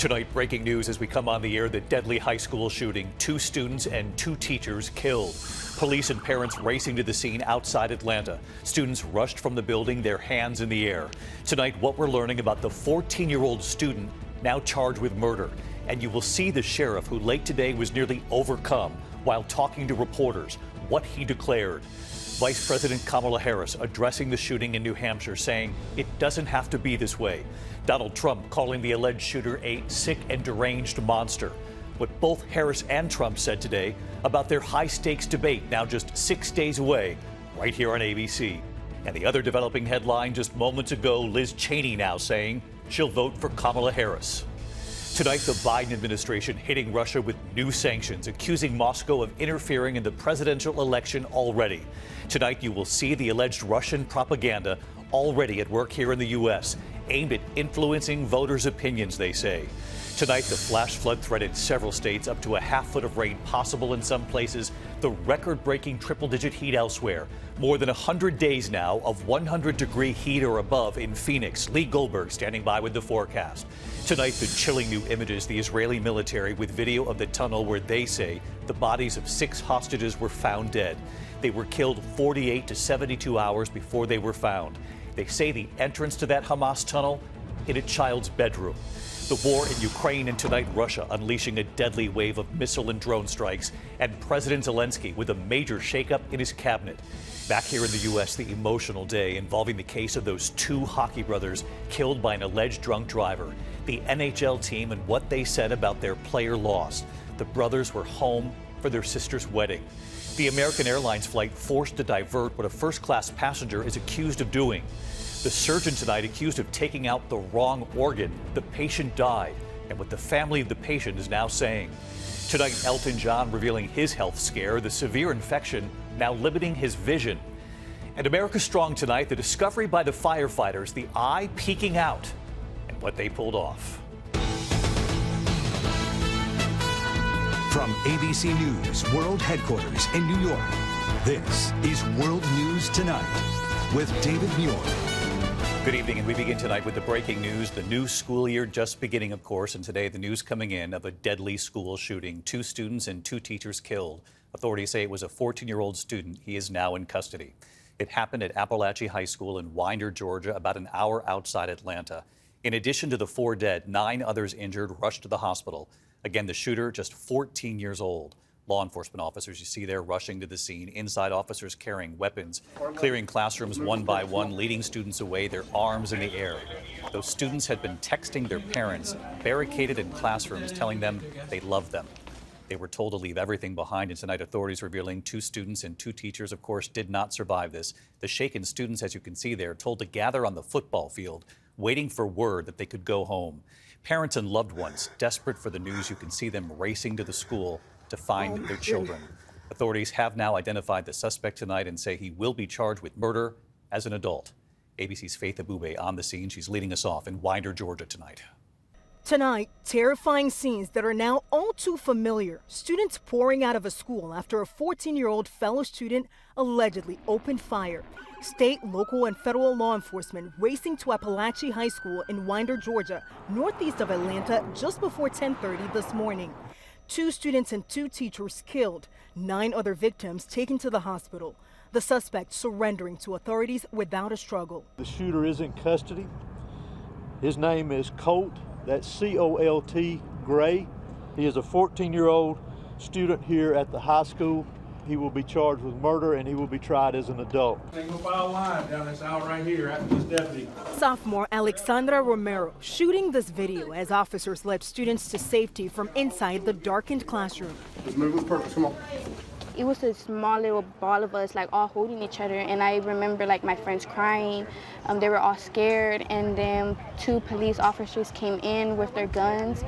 Tonight, breaking news as we come on the air, the deadly high school shooting. 2 students and 2 teachers killed. Police and parents racing to the scene outside Atlanta. Students rushed from the building, their hands in the air. Tonight, what we're learning about the 14-year-old student now charged with murder. And you will see the sheriff who late today was nearly overcome while talking to reporters, what he declared. Vice President Kamala Harris addressing the shooting in New Hampshire, saying it doesn't have to be this way. Donald Trump calling the alleged shooter a sick and deranged monster. What both Harris and Trump said today about their high-stakes debate now just 6 days away, right here on ABC. And the other developing headline just moments ago, Liz Cheney now saying she'll vote for Kamala Harris. Tonight, the Biden administration hitting Russia with new sanctions, accusing Moscow of interfering in the presidential election already. Tonight, you will see the alleged Russian propaganda already at work here in the U.S., aimed at influencing voters' opinions, they say. Tonight, the flash flood threat in several states, up to a half-foot of rain possible in some places, the record-breaking triple-digit heat elsewhere. More than 100 days now of 100-degree heat or above in Phoenix. Lee Goldberg standing by with the forecast. Tonight, the chilling new images, the Israeli military with video of the tunnel where they say the bodies of 6 hostages were found dead. They were killed 48 to 72 hours before they were found. They say the entrance to that Hamas tunnel in a child's bedroom. The war in Ukraine, and tonight Russia unleashing a deadly wave of missile and drone strikes, and President Zelensky with a major shakeup in his cabinet. Back here in the U.S., the emotional day involving the case of those 2 hockey brothers killed by an alleged drunk driver. The NHL team and what they said about their player lost. The brothers were home for their sister's wedding. The American Airlines flight forced to divert what a first-class passenger is accused of doing. The surgeon tonight accused of taking out the wrong organ. The patient died, and what the family of the patient is now saying. Tonight, Elton John revealing his health scare, the severe infection now limiting his vision. And America Strong tonight, the discovery by the firefighters, the eye peeking out, and what they pulled off. From ABC News World Headquarters in New York, this is World News Tonight with David Muir. Good evening, and we begin tonight with the breaking news. The new school year just beginning, of course, and today the news coming in of a deadly school shooting. 2 students and 2 teachers killed. Authorities say it was a 14-year-old student. He is now in custody. It happened at Apalachee High School in Winder, Georgia, about an hour outside Atlanta. In addition to the 4 dead, 9 others injured rushed to the hospital. Again, the shooter just 14 years old. Law enforcement officers you see there rushing to the scene. Inside, officers carrying weapons, clearing classrooms one by one, leading students away, their arms in the air. Those students had been texting their parents, barricaded in classrooms, telling them they loved them. They were told to leave everything behind, and tonight authorities revealing 2 students and 2 teachers, of course, did not survive this. The shaken students, as you can see there, told to gather on the football field, waiting for word that they could go home. Parents and loved ones, desperate for the news, you can see them racing to the school to find their children. Authorities have now identified the suspect tonight and say he will be charged with murder as an adult. ABC's Faith Abubey on the scene. She's leading us off in Winder, Georgia tonight. Tonight, terrifying scenes that are now all too familiar. Students pouring out of a school after a 14-year-old fellow student allegedly opened fire. State, local, and federal law enforcement racing to Apalachee High School in Winder, Georgia, northeast of Atlanta, just before 10:30 this morning. 2 students and 2 teachers killed, 9 other victims taken to the hospital. The suspect surrendering to authorities without a struggle. The shooter is in custody. His name is Colt, that's C-O-L-T, Gray. He is a 14-year-old student here at the high school. He will be charged with murder and he will be tried as an adult. We'll file line down this aisle right here after this deputy. Sophomore Alexandra Romero shooting this video as officers led students to safety from inside the darkened classroom. Let's move with purpose, come on. It was a small little ball of us, like all holding each other, and I remember like my friends crying. They were all scared, and then 2 police officers came in with their guns,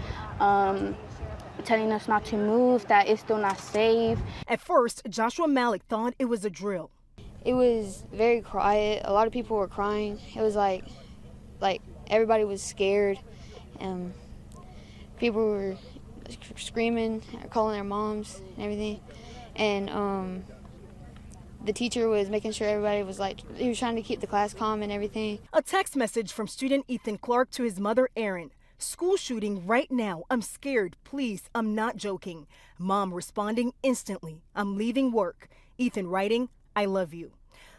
telling us not to move, that it's still not safe. At first, Joshua Malik thought it was a drill. It was very quiet. A lot of people were crying. It was like everybody was scared, and people were screaming, calling their moms and everything. And the teacher was making sure everybody was he was trying to keep the class calm and everything. A text message from student Ethan Clark to his mother, Erin. School shooting right now. I'm scared. Please, I'm not joking. Mom responding instantly. I'm leaving work. Ethan writing, I love you.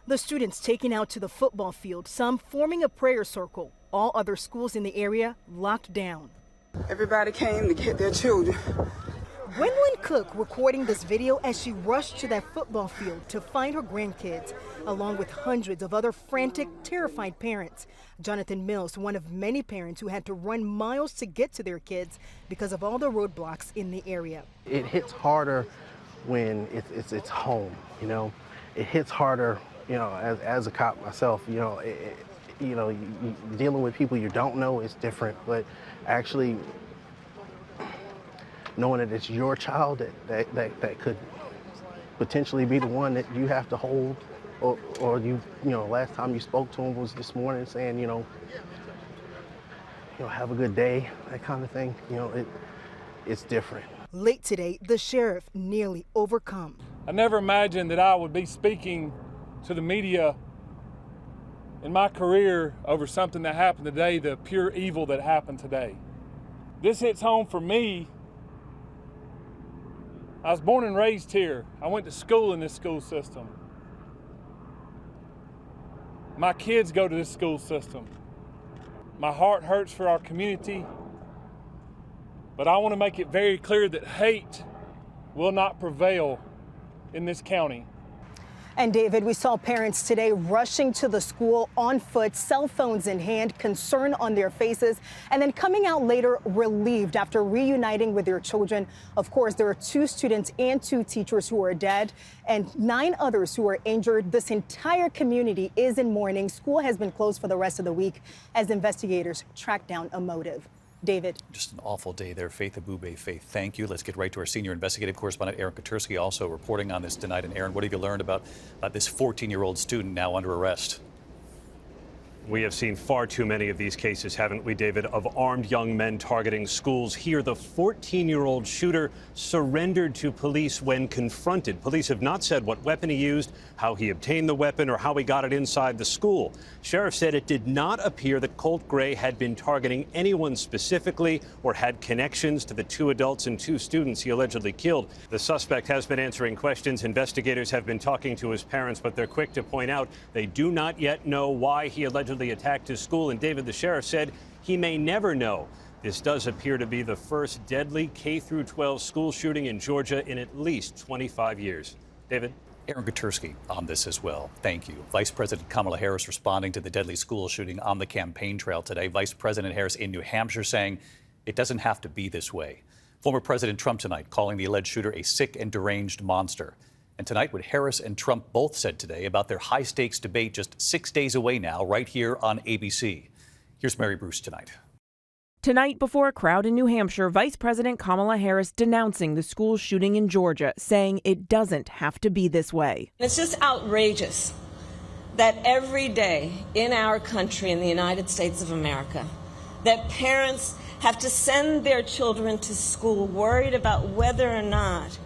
The students taken out to the football field, some forming a prayer circle. All other schools in the area locked down. Everybody came to get their children. Gwendolyn Cook recording this video as she rushed to that football field to find her grandkids, along with hundreds of other frantic, terrified parents. Jonathan Mills, one of many parents who had to run miles to get to their kids because of all the roadblocks in the area. It hits harder when it's home, you know. It hits harder, you know, as a cop myself, you know, you dealing with people you don't know is different, but actually knowing that it's your child that could potentially be the one that you have to hold, or you know, last time you spoke to him was this morning saying, you know, have a good day, that kind of thing. You know, it's different. Late today, the sheriff nearly overcome. I never imagined that I would be speaking to the media in my career over something that happened today, the pure evil that happened today. This hits home for me. I was born and raised here. I went to school in this school system. My kids go to this school system. My heart hurts for our community, but I want to make it very clear that hate will not prevail in this county. And David, we saw parents today rushing to the school on foot, cell phones in hand, concern on their faces, and then coming out later relieved after reuniting with their children. Of course, there are 2 students and 2 teachers who are dead and 9 others who are injured. This entire community is in mourning. School has been closed for the rest of the week as investigators track down a motive. David. Just an awful day there. Faith Abubey. Faith, thank you. Let's get right to our senior investigative correspondent, Aaron Katersky, also reporting on this tonight. And Aaron, what have you learned about this 14-year-old student now under arrest? We have seen far too many of these cases, haven't we, David, of armed young men targeting schools. Here, the 14-year-old shooter surrendered to police when confronted. Police have not said what weapon he used, how he obtained the weapon, or how he got it inside the school. Sheriff said it did not appear that Colt Gray had been targeting anyone specifically or had connections to the 2 adults and 2 students he allegedly killed. The suspect has been answering questions. Investigators have been talking to his parents, but they're quick to point out they do not yet know why he allegedly attacked his school. And David, the sheriff, said he may never know. This does appear to be the first deadly K-12 school shooting in Georgia in at least 25 years. David? Aaron Katersky on this as well. Thank you. Vice President Kamala Harris responding to the deadly school shooting on the campaign trail today. Vice President Harris in New Hampshire saying it doesn't have to be this way. Former President Trump tonight calling the alleged shooter a sick and deranged monster. And tonight, what Harris and Trump both said today about their high-stakes debate just 6 days away now, right here on ABC. Here's Mary Bruce tonight. Tonight, before a crowd in New Hampshire, Vice President Kamala Harris denouncing the school shooting in Georgia, saying it doesn't have to be this way. It's just outrageous that every day in our country, in the United States of America, that parents have to send their children to school worried about whether or not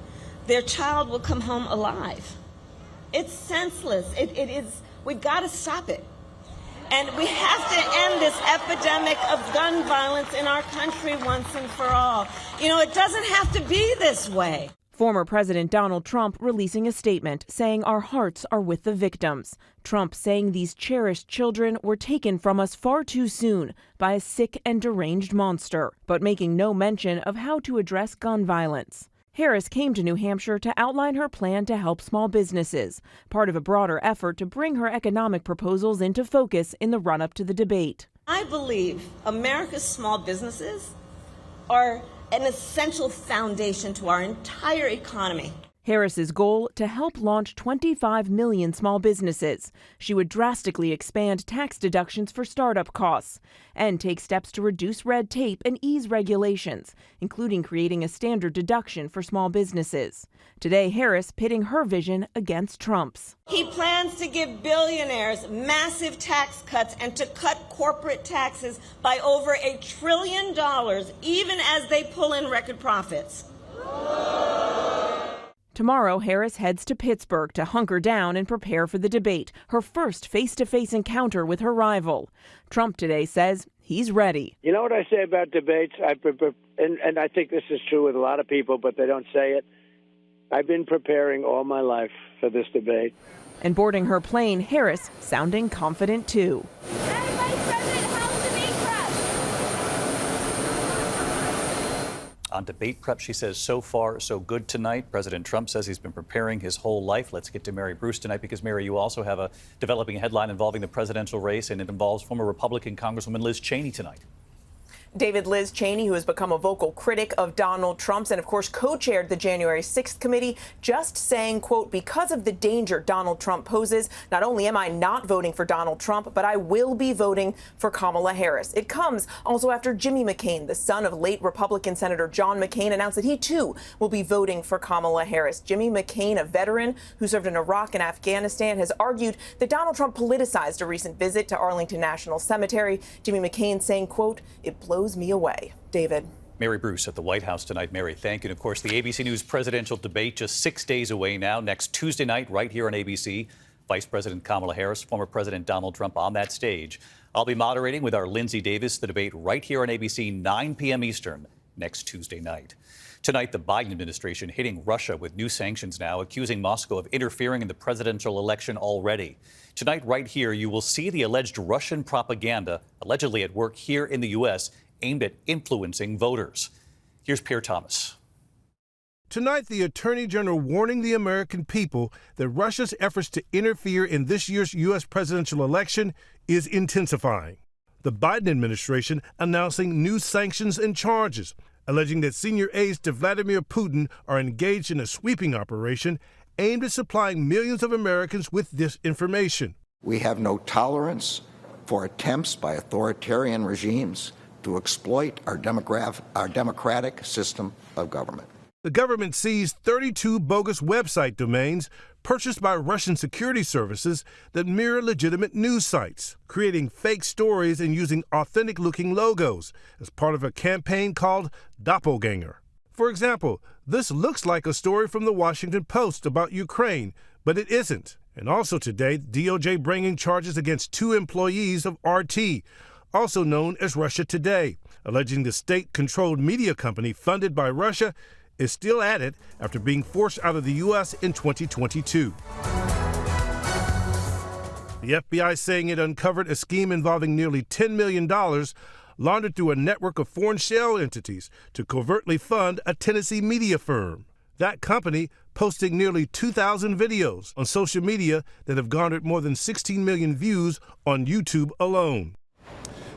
their child will come home alive. It's senseless. It is. We've got to stop it. And we have to end this epidemic of gun violence in our country once and for all. You know, it doesn't have to be this way. Former President Donald Trump releasing a statement saying our hearts are with the victims. Trump saying these cherished children were taken from us far too soon by a sick and deranged monster, but making no mention of how to address gun violence. Harris came to New Hampshire to outline her plan to help small businesses, part of a broader effort to bring her economic proposals into focus in the run-up to the debate. I believe America's small businesses are an essential foundation to our entire economy. Harris's goal to help launch 25 million small businesses. She would drastically expand tax deductions for startup costs and take steps to reduce red tape and ease regulations, including creating a standard deduction for small businesses. Today, Harris pitting her vision against Trump's. He plans to give billionaires massive tax cuts and to cut corporate taxes by over $1 trillion, even as they pull in record profits. Tomorrow, Harris heads to Pittsburgh to hunker down and prepare for the debate, her first face-to-face encounter with her rival. Trump today says he's ready. You know what I say about debates? And I think this is true with a lot of people, but they don't say it. I've been preparing all my life for this debate. And boarding her plane, Harris sounding confident too. On debate prep, she says, so far, so good tonight. President Trump says he's been preparing his whole life. Let's get to Mary Bruce tonight because, Mary, you also have a developing headline involving the presidential race, and it involves former Republican Congresswoman Liz Cheney tonight. David, Liz Cheney, who has become a vocal critic of Donald Trump's and, of course, co-chaired the January 6th committee, just saying, quote, because of the danger Donald Trump poses, not only am I not voting for Donald Trump, but I will be voting for Kamala Harris. It comes also after Jimmy McCain, the son of late Republican Senator John McCain, announced that he, too, will be voting for Kamala Harris. Jimmy McCain, a veteran who served in Iraq and Afghanistan, has argued that Donald Trump politicized a recent visit to Arlington National Cemetery. Jimmy McCain saying, quote, it blows me away. David. Mary Bruce at the White House tonight. Mary, thank you. And of course, the ABC News presidential debate just 6 days away now. Next Tuesday night, right here on ABC, Vice President Kamala Harris, former President Donald Trump on that stage. I'll be moderating with our Lindsay Davis the debate right here on ABC, 9 p.m. Eastern, next Tuesday night. Tonight, the Biden administration hitting Russia with new sanctions now, accusing Moscow of interfering in the presidential election already. Tonight, right here, you will see the alleged Russian propaganda allegedly at work here in the U.S., aimed at influencing voters. Here's Pierre Thomas. Tonight, the Attorney General warning the American people that Russia's efforts to interfere in this year's U.S. presidential election is intensifying. The Biden administration announcing new sanctions and charges, alleging that senior aides to Vladimir Putin are engaged in a sweeping operation aimed at supplying millions of Americans with disinformation. We have no tolerance for attempts by authoritarian regimes to exploit our democratic system of government. The government seized 32 bogus website domains purchased by Russian security services that mirror legitimate news sites, creating fake stories and using authentic-looking logos as part of a campaign called Doppelganger. For example, this looks like a story from the Washington Post about Ukraine, but it isn't. And also today, DOJ bringing charges against 2 employees of RT, also known as Russia Today, alleging the state-controlled media company funded by Russia is still at it after being forced out of the U.S. in 2022. The FBI saying it uncovered a scheme involving nearly $10 million laundered through a network of foreign shell entities to covertly fund a Tennessee media firm. That company posting nearly 2,000 videos on social media that have garnered more than 16 million views on YouTube alone.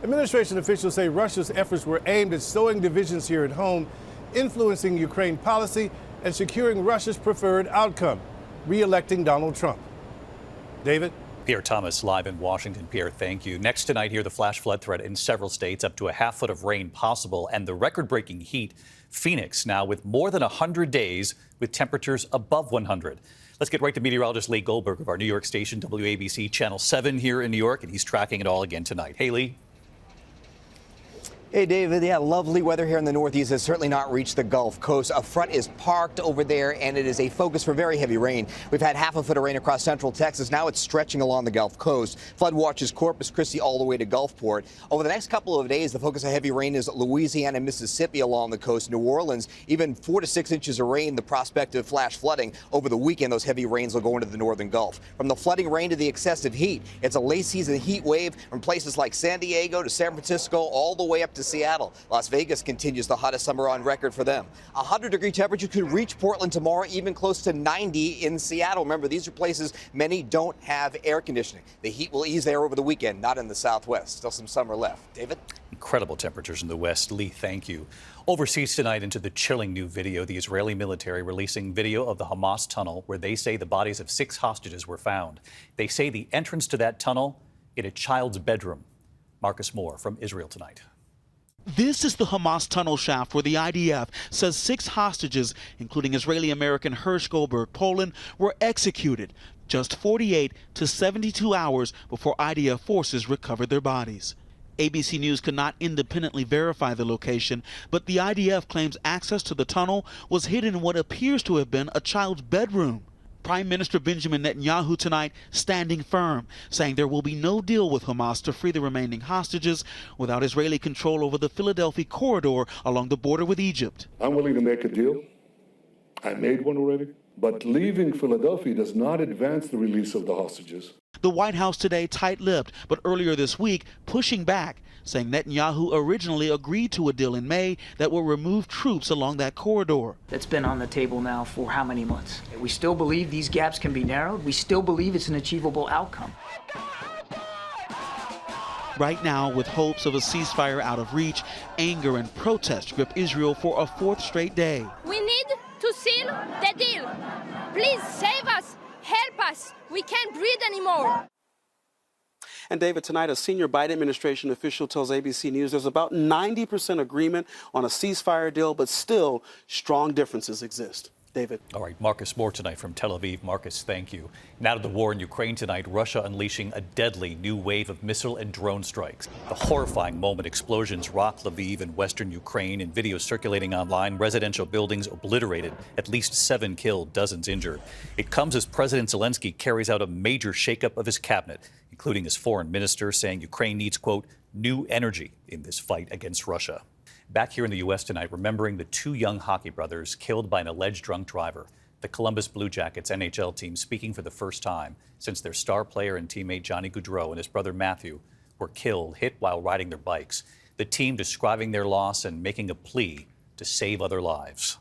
Administration officials say Russia's efforts were aimed at sowing divisions here at home, influencing Ukraine policy, and securing Russia's preferred outcome, re-electing Donald Trump. David? Pierre Thomas live in Washington. Pierre, thank you. Next tonight, here the flash flood threat in several states, up to a half foot of rain possible, and the record-breaking heat. Phoenix now with more than 100 days with temperatures above 100. Let's get right to meteorologist Lee Goldberg of our New York station, WABC Channel 7 here in New York, and he's tracking it all again tonight. Hey, Lee. Hey, David. Yeah, lovely weather here in the Northeast has certainly not reached the Gulf Coast. A front is parked over there, and it is a focus for very heavy rain. We've had half a foot of rain across central Texas. Now it's stretching along the Gulf Coast. Flood watches Corpus Christi all the way to Gulfport. Over the next couple of days, the focus of heavy rain is Louisiana and Mississippi along the coast. New Orleans, even 4 to 6 inches of rain, the prospect of flash flooding. Over the weekend, those heavy rains will go into the northern Gulf. From the flooding rain to the excessive heat, it's a late season heat wave from places like San Diego to San Francisco all the way up to Seattle. Las Vegas continues the hottest summer on record for them. 100-degree temperature could reach Portland tomorrow, even close to 90 in Seattle. Remember, these are places many don't have air conditioning. The heat will ease there over the weekend, not in the Southwest. Still some summer left. David? Incredible temperatures in the West. Lee, thank you. Overseas tonight into the chilling new video, the Israeli military releasing video of the Hamas tunnel where they say the bodies of 6 hostages were found. They say the entrance to that tunnel in a child's bedroom. Marcus Moore from Israel tonight. This is the Hamas tunnel shaft where the IDF says 6 hostages, including Israeli-American Hersh Goldberg-Polin, were executed just 48 to 72 hours before IDF forces recovered their bodies. ABC News could not independently verify the location, but the IDF claims access to the tunnel was hidden in what appears to have been a child's bedroom. Prime Minister Benjamin Netanyahu tonight standing firm, saying there will be no deal with Hamas to free the remaining hostages without Israeli control over the Philadelphia corridor along the border with Egypt. I'm willing to make a deal. I made one already. But leaving Philadelphia does not advance the release of the hostages. The White House today tight-lipped, but earlier this week pushing back, saying Netanyahu originally agreed to a deal in May that will remove troops along that corridor. That's been on the table now for how many months? We still believe these gaps can be narrowed. We still believe it's an achievable outcome. Right now, with hopes of a ceasefire out of reach, anger and protest grip Israel for a fourth straight day. We need to seal the deal. Please save us, help us. We can't breathe anymore. And David, tonight a senior Biden administration official tells ABC News there's about 90% agreement on a ceasefire deal, but still strong differences exist. David. All right, Marcus Moore tonight from Tel Aviv. Marcus, thank you. Now to the war in Ukraine tonight, Russia unleashing a deadly new wave of missile and drone strikes. The horrifying moment explosions rock Lviv in western Ukraine. In videos circulating online, residential buildings obliterated, at least 7 killed, dozens injured. It comes as President Zelensky carries out a major shakeup of his cabinet, including his foreign minister, saying Ukraine needs, quote, new energy in this fight against Russia. Back here in the U.S. tonight, remembering the 2 young hockey brothers killed by an alleged drunk driver. The Columbus Blue Jackets NHL team speaking for the first time since their star player and teammate Johnny Gaudreau and his brother Matthew were killed, hit while riding their bikes. The team describing their loss and making a plea to save other lives.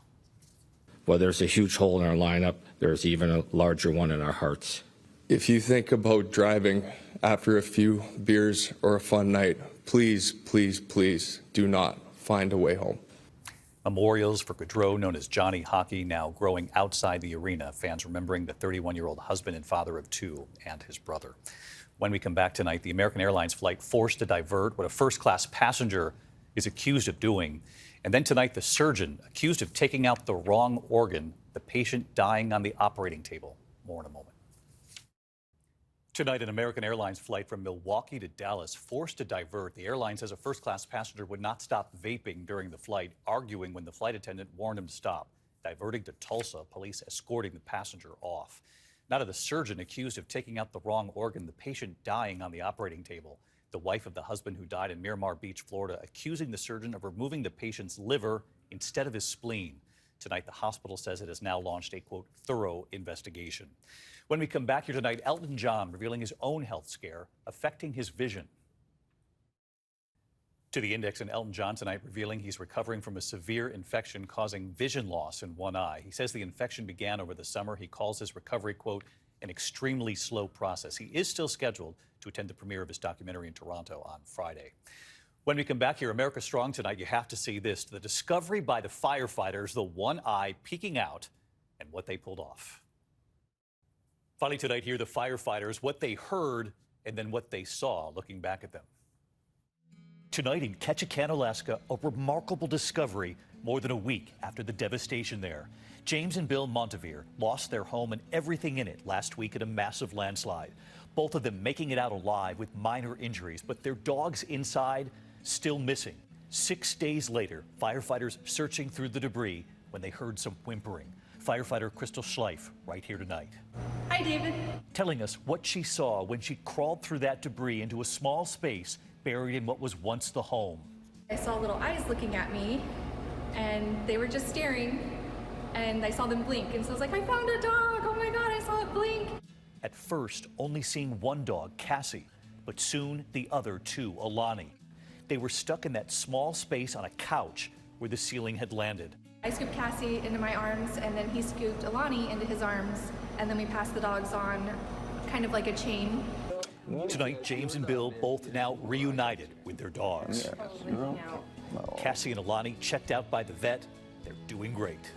Well, there's a huge hole in our lineup. There's even a larger one in our hearts. If you think about driving after a few beers or a fun night, please, please, please do not find a way home. Memorials for Gaudreau, known as Johnny Hockey, now growing outside the arena. Fans remembering the 31-year-old husband and father of 2 and his brother. When we come back tonight, the American Airlines flight forced to divert what a first-class passenger is accused of doing. And then tonight, the surgeon accused of taking out the wrong organ, the patient dying on the operating table. More in a moment. Tonight, an American Airlines flight from Milwaukee to Dallas forced to divert. The airline says a first-class passenger would not stop vaping during the flight, arguing when the flight attendant warned him to stop. Diverting to Tulsa, police escorting the passenger off. Now to the surgeon accused of taking out the wrong organ, the patient dying on the operating table. The wife of the husband who died in Miramar Beach, Florida, accusing the surgeon of removing the patient's liver instead of his spleen. Tonight, the hospital says it has now launched a, quote, thorough investigation. When we come back here tonight, Elton John revealing his own health scare affecting his vision. To the Index, and Elton John tonight revealing he's recovering from a severe infection causing vision loss in one eye. He says the infection began over the summer. He calls his recovery, quote, an extremely slow process. He is still scheduled to attend the premiere of his documentary in Toronto on Friday. When we come back here, America Strong tonight, you have to see this. The discovery by the firefighters, the one eye peeking out, and what they pulled off. Finally tonight here, the firefighters, what they heard and then what they saw looking back at them. Tonight in Ketchikan, Alaska, a remarkable discovery more than a week after the devastation there. James and Bill Montevere lost their home and everything in it last week in a massive landslide. Both of them making it out alive with minor injuries, but their dogs inside still missing. 6 days later, firefighters searching through the debris when they heard some whimpering. Firefighter Crystal Schleif right here tonight. Hi, David. Telling us what she saw when she crawled through that debris into a small space buried in what was once the home. I saw little eyes looking at me, and they were just staring, and I saw them blink, and so I was like, I found a dog! Oh my God, I saw it blink! At first, only seeing one dog, Cassie, but soon the other 2, Alani. They were stuck in that small space on a couch where the ceiling had landed. I scooped Cassie into my arms, and then he scooped Alani into his arms, and then we passed the dogs on, kind of like a chain. Tonight, James and Bill both now reunited with their dogs. Cassie and Alani checked out by the vet. They're doing great.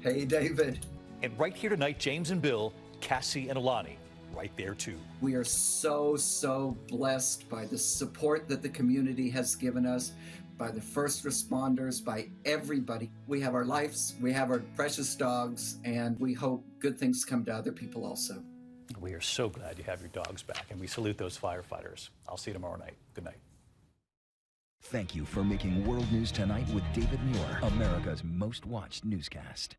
Hey, David. And right here tonight, James and Bill, Cassie and Alani, right there too. We are so blessed by the support that the community has given us, by the first responders, by everybody. We have our lives, we have our precious dogs, and we hope good things come to other people also. We are so glad you have your dogs back, and we salute those firefighters. I'll see you tomorrow night. Good night. Thank you for making World News Tonight with David Muir, America's most watched newscast.